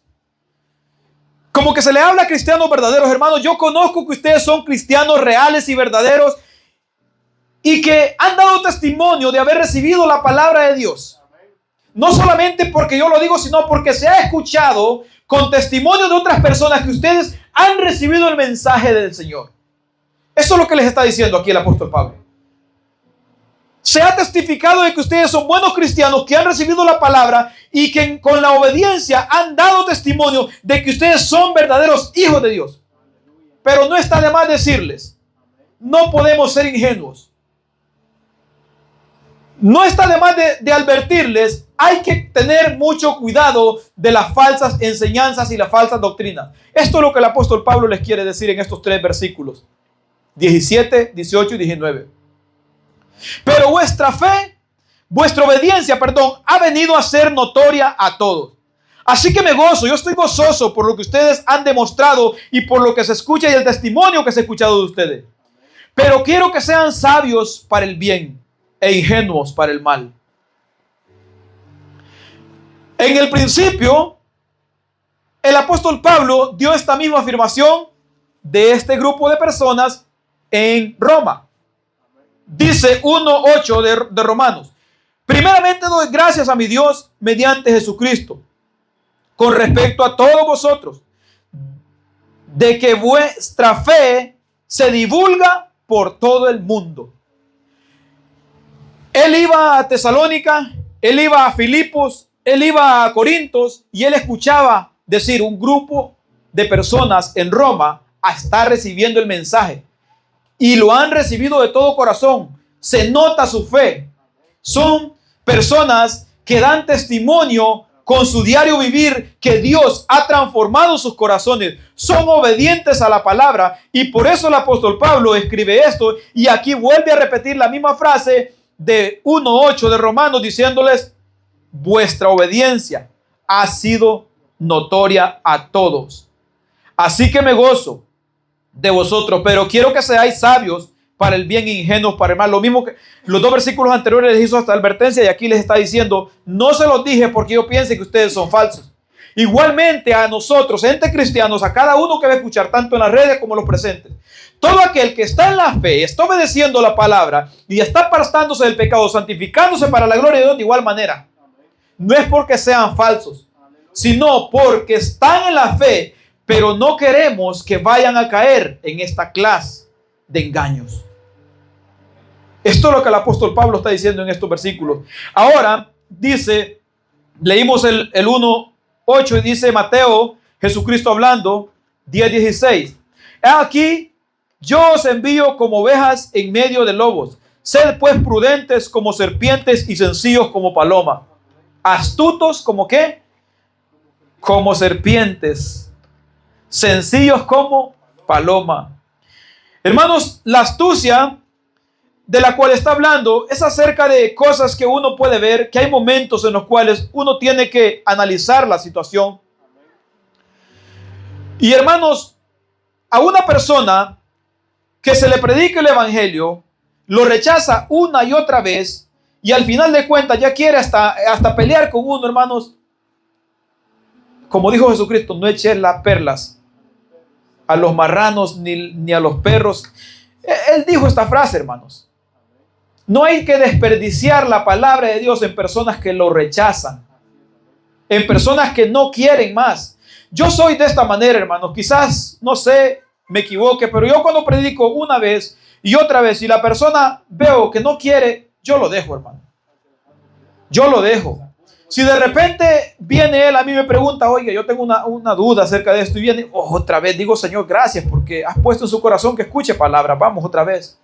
como que se le habla a cristianos verdaderos, hermanos, yo conozco que ustedes son cristianos reales y verdaderos y que han dado testimonio de haber recibido la palabra de Dios. No solamente porque yo lo digo, sino porque se ha escuchado con testimonio de otras personas que ustedes han recibido el mensaje del Señor. Eso es lo que les está diciendo aquí el apóstol Pablo. Se ha testificado de que ustedes son buenos cristianos que han recibido la palabra y que con la obediencia han dado testimonio de que ustedes son verdaderos hijos de Dios. Pero no está de más decirles, no podemos ser ingenuos. No está de más de advertirles, hay que tener mucho cuidado de las falsas enseñanzas y las falsas doctrinas. Esto es lo que el apóstol Pablo les quiere decir en estos 3 versículos, 17, 18 y 19. Pero vuestra obediencia, ha venido a ser notoria a todos. Así que me gozo, yo estoy gozoso por lo que ustedes han demostrado y por lo que se escucha y el testimonio que se ha escuchado de ustedes. Pero quiero que sean sabios para el bien e ingenuos para el mal. En el principio, el apóstol Pablo dio esta misma afirmación de este grupo de personas en Roma. Dice 1:8 de Romanos. Primeramente doy gracias a mi Dios mediante Jesucristo, con respecto a todos vosotros, de que vuestra fe se divulga por todo el mundo. Él iba a Tesalónica, él iba a Filipos, él iba a Corintos y él escuchaba decir un grupo de personas en Roma a estar recibiendo el mensaje. Y lo han recibido de todo corazón. Se nota su fe. Son personas que dan testimonio con su diario vivir que Dios ha transformado sus corazones. Son obedientes a la palabra. Y por eso el apóstol Pablo escribe esto. Y aquí vuelve a repetir la misma frase de 1:8 de Romanos diciéndoles, vuestra obediencia ha sido notoria a todos. Así que me gozo de vosotros, pero quiero que seáis sabios para el bien e ingenuos para el mal. Lo mismo que los 2 versículos anteriores les hizo esta advertencia y aquí les está diciendo, no se los dije porque yo piense que ustedes son falsos. Igualmente a nosotros, entes cristianos, a cada uno que va a escuchar, tanto en las redes como en los presentes, todo aquel que está en la fe, está obedeciendo la palabra y está apartándose del pecado, santificándose para la gloria de Dios de igual manera. No es porque sean falsos, sino porque están en la fe, pero no queremos que vayan a caer en esta clase de engaños. Esto es lo que el apóstol Pablo está diciendo en estos versículos. Ahora dice, leímos el 1:8 y dice Mateo, Jesucristo hablando, 10:16. Aquí yo os envío como ovejas en medio de lobos. Sed pues prudentes como serpientes y sencillos como paloma. Astutos como ¿qué? Como serpientes. Sencillos como paloma. Hermanos, la astucia de la cual está hablando es acerca de cosas que uno puede ver, que hay momentos en los cuales uno tiene que analizar la situación. Y hermanos, a una persona que se le predica el evangelio, lo rechaza una y otra vez, y al final de cuentas ya quiere hasta pelear con uno, hermanos. Como dijo Jesucristo, no echen las perlas a los marranos ni a los perros. Él dijo esta frase, hermanos. No hay que desperdiciar la palabra de Dios en personas que lo rechazan, en personas que no quieren más. Yo soy de esta manera, hermanos. Quizás, no sé, me equivoque, pero yo cuando predico una vez y otra vez, y la persona veo que no quiere, yo lo dejo, hermano. Yo lo dejo. Si de repente viene él a mí y me pregunta, oye, yo tengo una duda acerca de esto, y viene otra vez, digo, Señor, gracias porque has puesto en su corazón que escuche palabra, vamos otra vez.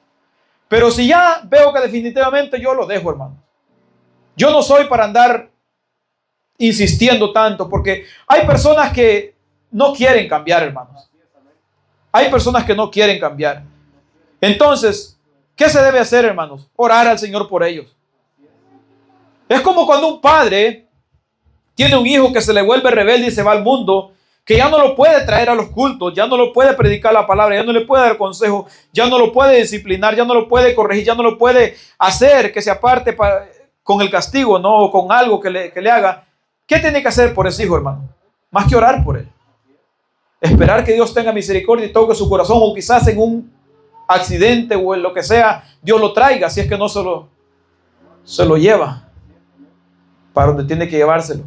Pero si ya veo que definitivamente yo lo dejo, hermano. Yo no soy para andar insistiendo tanto, porque hay personas que no quieren cambiar, hermanos. Hay personas que no quieren cambiar. Entonces, ¿qué se debe hacer, hermanos? Orar al Señor por ellos. Es como cuando un padre tiene un hijo que se le vuelve rebelde y se va al mundo, que ya no lo puede traer a los cultos, ya no lo puede predicar la palabra, ya no le puede dar consejo, ya no lo puede disciplinar, ya no lo puede corregir, ya no lo puede hacer que se aparte con el castigo, no, o con algo que le haga. ¿Qué tiene que hacer por ese hijo, hermano? Más que orar por él. Esperar que Dios tenga misericordia y toque su corazón, o quizás en un accidente o en lo que sea, Dios lo traiga, si es que no se lo lleva para donde tiene que llevárselo.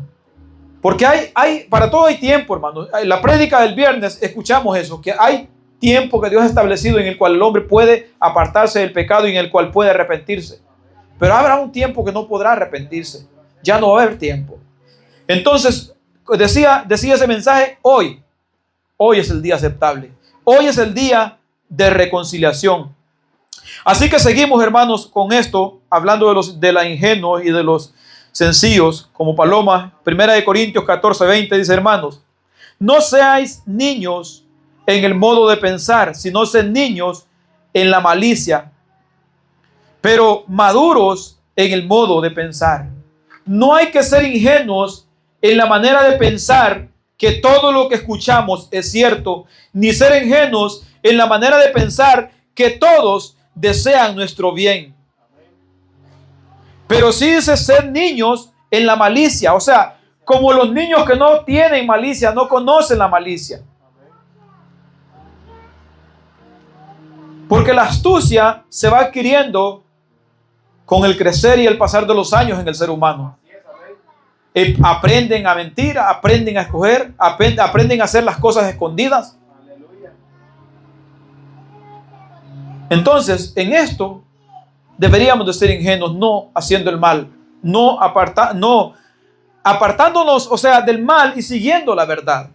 Porque para todo hay tiempo, hermano. En la prédica del viernes escuchamos eso, que hay tiempo que Dios ha establecido en el cual el hombre puede apartarse del pecado y en el cual puede arrepentirse. Pero habrá un tiempo que no podrá arrepentirse. Ya no va a haber tiempo. Entonces, decía ese mensaje, hoy es el día aceptable. Hoy es el día de reconciliación. Así que seguimos, hermanos, con esto, hablando de la ingenuos y de los sencillos como palomas. 1 Corintios 14:20 dice, hermanos, no seáis niños en el modo de pensar, sino sed niños en la malicia, pero maduros en el modo de pensar. No hay que ser ingenuos en la manera de pensar que todo lo que escuchamos es cierto, ni ser ingenuos en la manera de pensar que todos desean nuestro bien. Pero sí dice ser niños en la malicia, o sea, como los niños que no tienen malicia, no conocen la malicia. Porque la astucia se va adquiriendo con el crecer y el pasar de los años en el ser humano. Aprenden a mentir, aprenden a escoger, aprenden a hacer las cosas escondidas. Entonces, en esto deberíamos de ser ingenuos, no haciendo el mal, no apartándonos, o sea, del mal y siguiendo la verdad.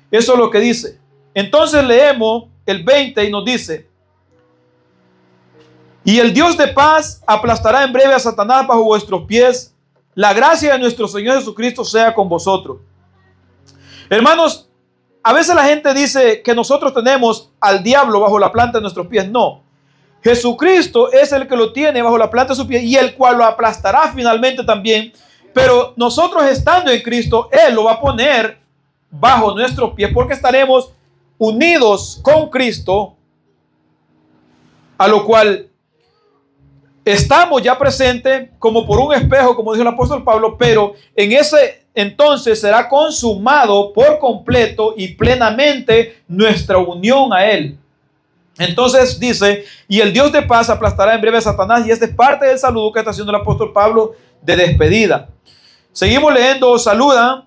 Eso es lo que dice. Entonces leemos el 20 y nos dice, y el Dios de paz aplastará en breve a Satanás bajo vuestros pies. La gracia de nuestro Señor Jesucristo sea con vosotros. Hermanos, a veces la gente dice que nosotros tenemos al diablo bajo la planta de nuestros pies. No. Jesucristo es el que lo tiene bajo la planta de sus pies y el cual lo aplastará finalmente también. Pero nosotros estando en Cristo, Él lo va a poner bajo nuestros pies porque estaremos unidos con Cristo, a lo cual estamos ya presentes como por un espejo, como dijo el apóstol Pablo, pero en ese entonces será consumado por completo y plenamente nuestra unión a Él. Entonces dice, y el Dios de paz aplastará en breve a Satanás, y esta es parte del saludo que está haciendo el apóstol Pablo de despedida. Seguimos leyendo, saluda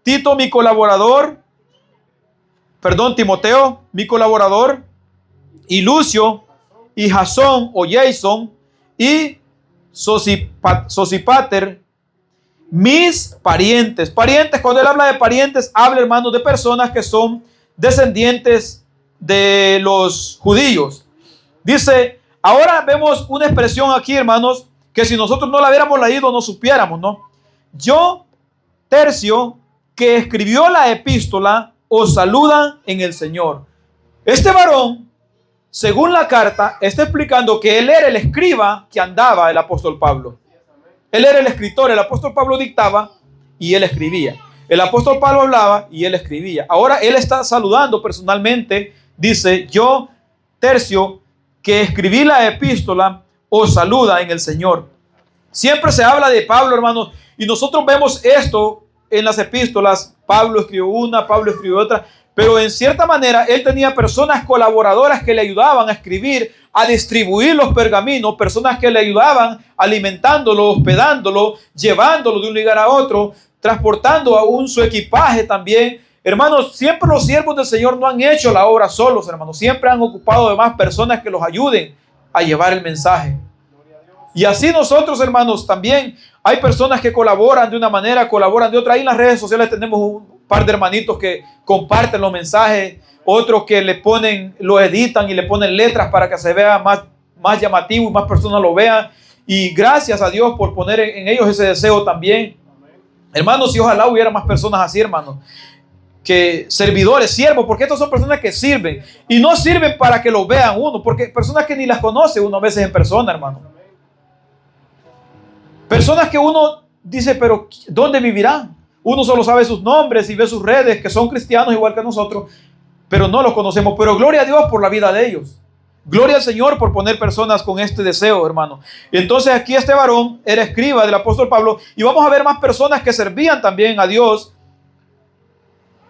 Tito, mi colaborador, Timoteo, mi colaborador, y Lucio, y Jasón o Jason, y Sosipater, mis parientes. Parientes, cuando él habla de parientes, habla, hermanos, de personas que son descendientes de los judíos. Dice, ahora vemos una expresión aquí, hermanos, que si nosotros no la hubiéramos leído, no supiéramos, ¿no? Yo, Tercio, que escribió la epístola, os saluda en el Señor. Este varón, según la carta, está explicando que él era el escriba que andaba el apóstol Pablo. Él era el escritor, el apóstol Pablo dictaba y él escribía. El apóstol Pablo hablaba y él escribía. Ahora él está saludando personalmente, dice, yo, Tercio, que escribí la epístola, os saluda en el Señor. Siempre se habla de Pablo, hermanos, y nosotros vemos esto en las epístolas. Pablo escribió una, Pablo escribió otra, pero en cierta manera él tenía personas colaboradoras que le ayudaban a escribir, a distribuir los pergaminos, personas que le ayudaban alimentándolo, hospedándolo, llevándolo de un lugar a otro, transportando aún su equipaje también. Hermanos, siempre los siervos del Señor no han hecho la obra solos, hermanos. Siempre han ocupado de más personas que los ayuden a llevar el mensaje. Y así nosotros, hermanos, también hay personas que colaboran de una manera, colaboran de otra. Ahí en las redes sociales tenemos un par de hermanitos que comparten los mensajes, otros que le ponen, lo editan y le ponen letras para que se vea más llamativo y más personas lo vean. Y gracias a Dios por poner en ellos ese deseo también. Hermanos, y ojalá hubiera más personas así, hermanos, que servidores, siervos, porque estas son personas que sirven y no sirven para que los vean uno, porque personas que ni las conoce uno a veces en persona, hermano. Personas que uno dice, pero ¿dónde vivirán? Uno solo sabe sus nombres y ve sus redes, que son cristianos igual que nosotros, pero no los conocemos. Pero gloria a Dios por la vida de ellos. Gloria al Señor por poner personas con este deseo, hermano. Y entonces aquí este varón era escriba del apóstol Pablo, y vamos a ver más personas que servían también a Dios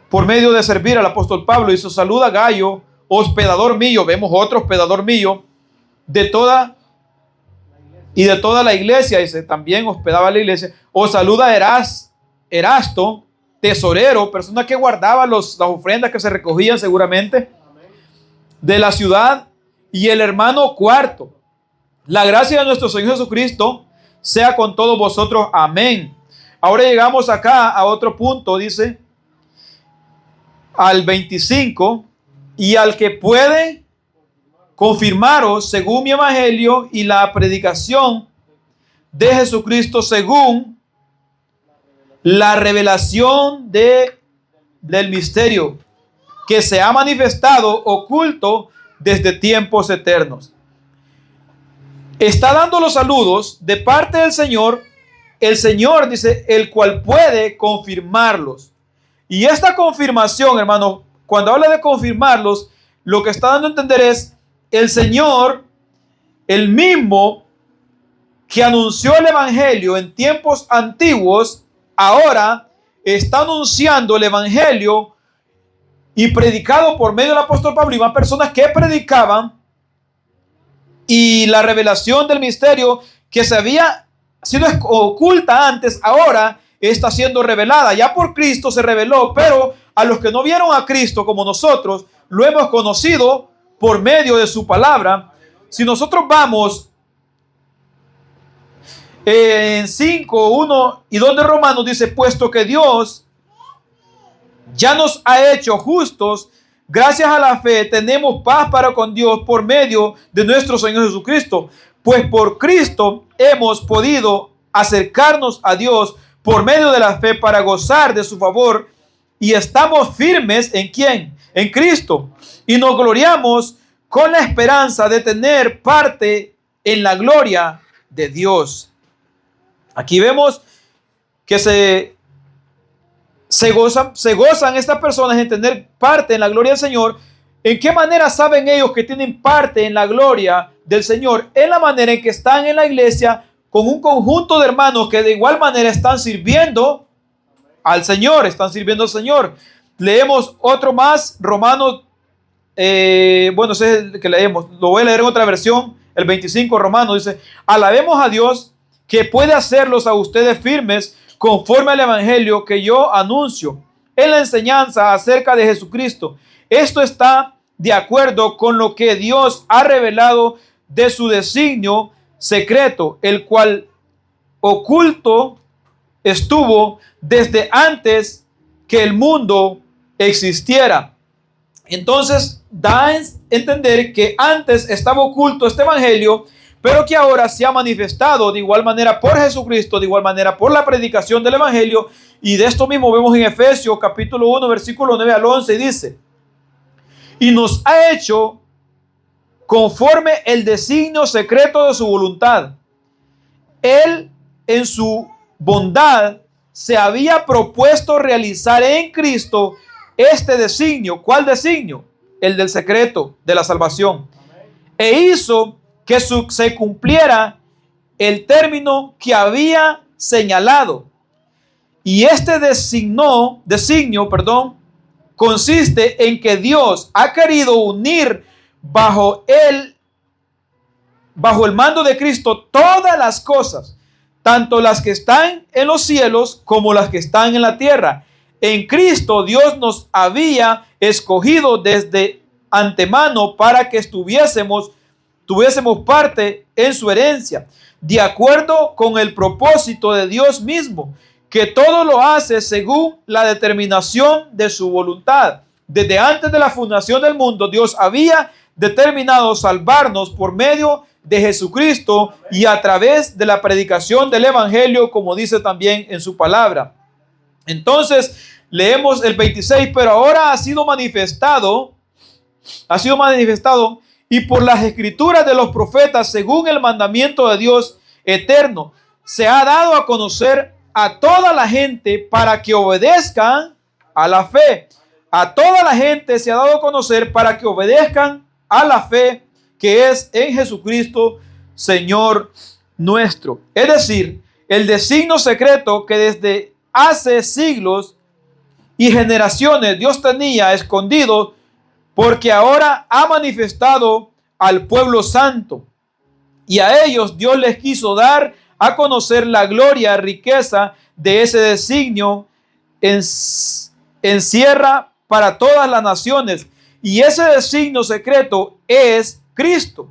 por medio de servir al apóstol Pablo. Y su saluda Gayo, hospedador mío. Vemos otro hospedador mío de toda la iglesia. Dice, también hospedaba la iglesia. Os saluda Erasto, tesorero, persona que guardaba las ofrendas que se recogían seguramente de la ciudad, y el hermano Cuarto. La gracia de nuestro Señor Jesucristo sea con todos vosotros. Amén. Ahora llegamos acá a otro punto, dice, al 25, y al que puede confirmaros según mi evangelio y la predicación de Jesucristo según la revelación del misterio que se ha manifestado oculto desde tiempos eternos. Está dando los saludos de parte del Señor. El Señor dice, el cual puede confirmarlos. Y esta confirmación, hermano, cuando habla de confirmarlos, lo que está dando a entender es el Señor, el mismo que anunció el evangelio en tiempos antiguos, ahora está anunciando el evangelio y predicado por medio del apóstol Pablo y más personas que predicaban, y la revelación del misterio que se había sido oculta antes, ahora está siendo revelada. Ya por Cristo se reveló, pero a los que no vieron a Cristo como nosotros, lo hemos conocido por medio de su palabra. Si nosotros vamos en 5, 1 y 2 de Romanos, dice, puesto que Dios ya nos ha hecho justos, gracias a la fe tenemos paz para con Dios por medio de nuestro Señor Jesucristo. Pues por Cristo hemos podido acercarnos a Dios por medio de la fe para gozar de su favor, y estamos firmes ¿en quién? En Cristo, y nos gloriamos con la esperanza de tener parte en la gloria de Dios. Aquí vemos que se gozan estas personas en tener parte en la gloria del Señor. ¿En qué manera saben ellos que tienen parte en la gloria del Señor? En la manera en que están en la iglesia con un conjunto de hermanos que de igual manera están sirviendo al Señor, Leemos otro más, Romanos, bueno, ese es el que leemos, lo voy a leer en otra versión, el 25, Romanos, dice, alabemos a Dios que puede hacerlos a ustedes firmes conforme al evangelio que yo anuncio, en la enseñanza acerca de Jesucristo. Esto está de acuerdo con lo que Dios ha revelado de su designio secreto, el cual oculto estuvo desde antes que el mundo existiera. Entonces da a entender que antes estaba oculto este evangelio, pero que ahora se ha manifestado de igual manera por Jesucristo, de igual manera por la predicación del evangelio. Y de esto mismo vemos en Efesios capítulo 1 versículo 9 al 11, dice: y nos ha hecho conforme el designio secreto de su voluntad. Él en su bondad se había propuesto realizar en Cristo este designio. ¿Cuál designio? El del secreto de la salvación. E hizo que se cumpliera el término que había señalado. Y este designio, consiste en que Dios ha querido unir bajo el mando de Cristo todas las cosas, tanto las que están en los cielos como las que están en la tierra. En Cristo Dios nos había escogido desde antemano para que tuviésemos parte en su herencia, de acuerdo con el propósito de Dios mismo, que todo lo hace según la determinación de su voluntad. Desde antes de la fundación del mundo, Dios había determinado salvarnos por medio de Jesucristo y a través de la predicación del evangelio, como dice también en su palabra. Entonces leemos el 26, pero ahora ha sido manifestado y por las escrituras de los profetas, según el mandamiento de Dios eterno, se ha dado a conocer a toda la gente para que obedezcan a la fe. A toda la gente se ha dado a conocer para que obedezcan a la fe que es en Jesucristo, Señor nuestro. Es decir, el designio secreto que desde hace siglos y generaciones Dios tenía escondido, porque ahora ha manifestado al pueblo santo. Y a ellos Dios les quiso dar a conocer la gloria, riqueza de ese designio encierra para todas las naciones. Y ese designio secreto es Cristo,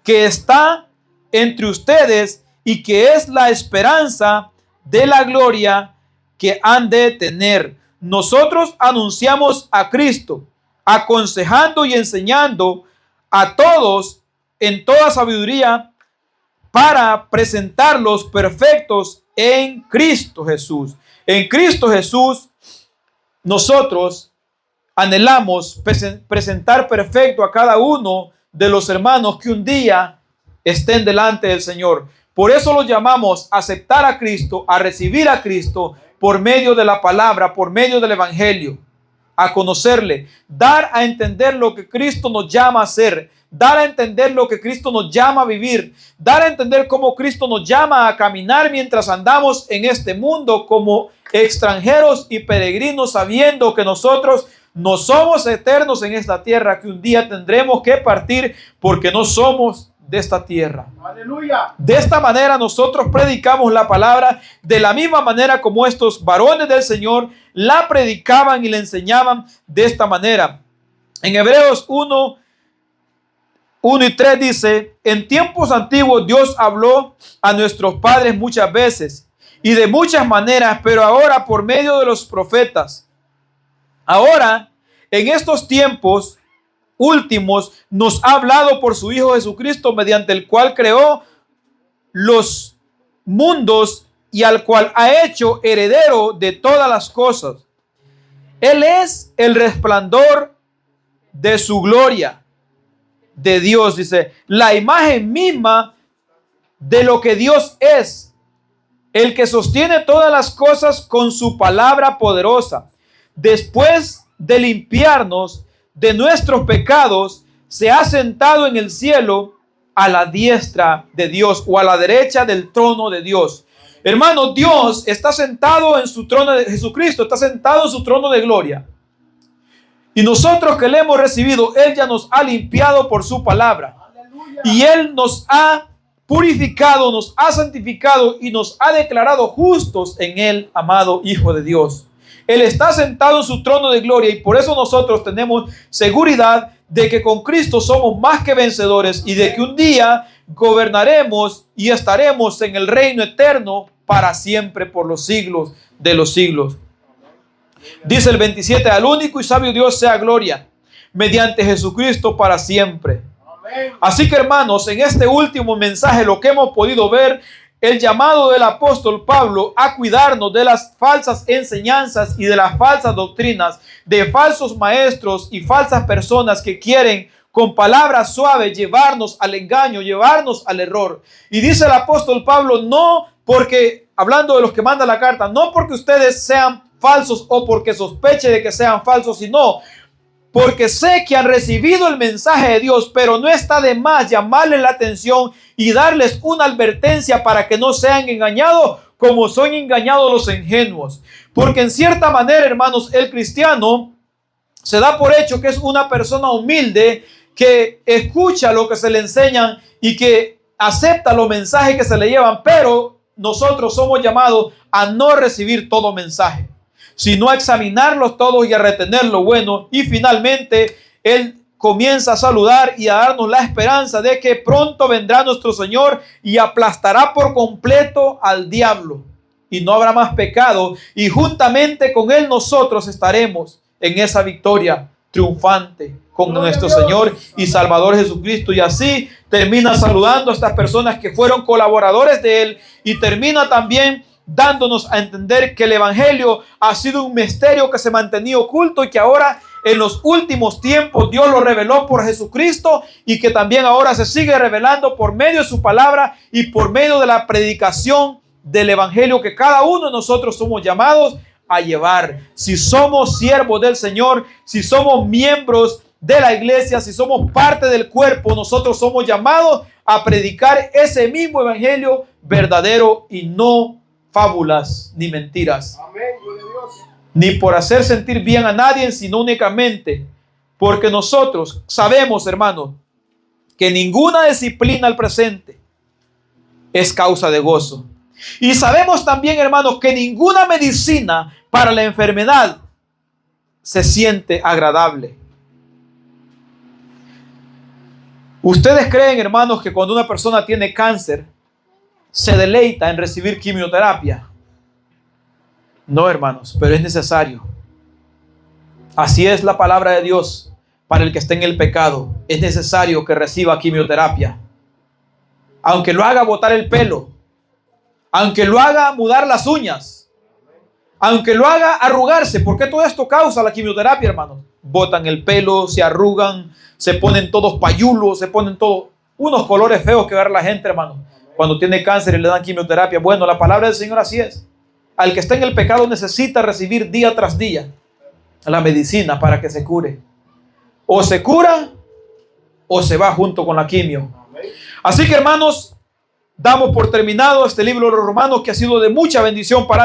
que está entre ustedes y que es la esperanza de la gloria que han de tener. Nosotros anunciamos a Cristo, aconsejando y enseñando a todos en toda sabiduría, para presentarlos perfectos en Cristo Jesús. En Cristo Jesús nosotros anhelamos presentar perfecto a cada uno de los hermanos que un día estén delante del Señor. Por eso los llamamos a aceptar a Cristo, a recibir a Cristo por medio de la palabra, por medio del evangelio, a conocerle, dar a entender lo que Cristo nos llama a hacer, dar a entender lo que Cristo nos llama a vivir, dar a entender cómo Cristo nos llama a caminar mientras andamos en este mundo como extranjeros y peregrinos, sabiendo que nosotros no somos eternos en esta tierra, que un día tendremos que partir porque no somos de esta tierra. Aleluya. De esta manera nosotros predicamos la palabra de la misma manera como estos varones del Señor la predicaban y la enseñaban de esta manera. En Hebreos 1 y 3 dice: en tiempos antiguos Dios habló a nuestros padres muchas veces y de muchas maneras, pero ahora por medio de los profetas. Ahora, en estos tiempos últimos, nos ha hablado por su Hijo Jesucristo, mediante el cual creó los mundos y al cual ha hecho heredero de todas las cosas. Él es el resplandor de su gloria, de Dios, dice, la imagen misma de lo que Dios es, el que sostiene todas las cosas con su palabra poderosa. Después de limpiarnos de nuestros pecados, se ha sentado en el cielo a la diestra de Dios, o a la derecha del trono de Dios. Hermano, Dios está sentado en su trono, Jesucristo está sentado en su trono de gloria. Y nosotros que le hemos recibido, Él ya nos ha limpiado por su palabra. Aleluya. Y Él nos ha purificado, nos ha santificado y nos ha declarado justos en el amado Hijo de Dios. Él está sentado en su trono de gloria y por eso nosotros tenemos seguridad de que con Cristo somos más que vencedores y de que un día gobernaremos y estaremos en el reino eterno para siempre por los siglos de los siglos. Dice el 27, al único y sabio Dios sea gloria mediante Jesucristo para siempre. Así que hermanos, en este último mensaje lo que hemos podido ver, el llamado del apóstol Pablo a cuidarnos de las falsas enseñanzas y de las falsas doctrinas, de falsos maestros y falsas personas que quieren con palabras suaves llevarnos al engaño, llevarnos al error. Y dice el apóstol Pablo, no porque, hablando de los que manda la carta, no porque ustedes sean falsos o porque sospeche de que sean falsos, sino porque sé que han recibido el mensaje de Dios, pero no está de más llamarles la atención y darles una advertencia para que no sean engañados como son engañados los ingenuos. Porque en cierta manera, hermanos, el cristiano se da por hecho que es una persona humilde que escucha lo que se le enseñan y que acepta los mensajes que se le llevan, pero nosotros somos llamados a no recibir todo mensaje, sino a examinarlos todos y a retener lo bueno. Y finalmente Él comienza a saludar y a darnos la esperanza de que pronto vendrá nuestro Señor y aplastará por completo al diablo y no habrá más pecado, y juntamente con Él nosotros estaremos en esa victoria triunfante con nuestro Señor y Salvador Jesucristo. Y así termina saludando a estas personas que fueron colaboradores de Él y termina también dándonos a entender que el evangelio ha sido un misterio que se mantenía oculto y que ahora en los últimos tiempos Dios lo reveló por Jesucristo, y que también ahora se sigue revelando por medio de su palabra y por medio de la predicación del evangelio que cada uno de nosotros somos llamados a llevar. Si somos siervos del Señor, si somos miembros de la iglesia, si somos parte del cuerpo, nosotros somos llamados a predicar ese mismo evangelio verdadero y no fábulas ni mentiras. Amén, gloria a Dios. Ni por hacer sentir bien a nadie, sino únicamente porque nosotros sabemos, hermanos, que ninguna disciplina al presente es causa de gozo. Y sabemos también, hermanos, que ninguna medicina para la enfermedad se siente agradable. ¿Ustedes creen, hermanos, que cuando una persona tiene cáncer se deleita en recibir quimioterapia? No, hermanos, pero es necesario. Así es la palabra de Dios para el que esté en el pecado. Es necesario que reciba quimioterapia. Aunque lo haga botar el pelo, aunque lo haga mudar las uñas, aunque lo haga arrugarse, porque todo esto causa la quimioterapia, hermanos. Botan el pelo, se arrugan, se ponen todos payulos, se ponen todos unos colores feos que agarra la gente, hermanos, cuando tiene cáncer y le dan quimioterapia. Bueno, la palabra del Señor así es. Al que está en el pecado necesita recibir día tras día la medicina para que se cure. O se cura o se va junto con la quimio. Así que, hermanos, damos por terminado este libro de los Romanos, que ha sido de mucha bendición para mí.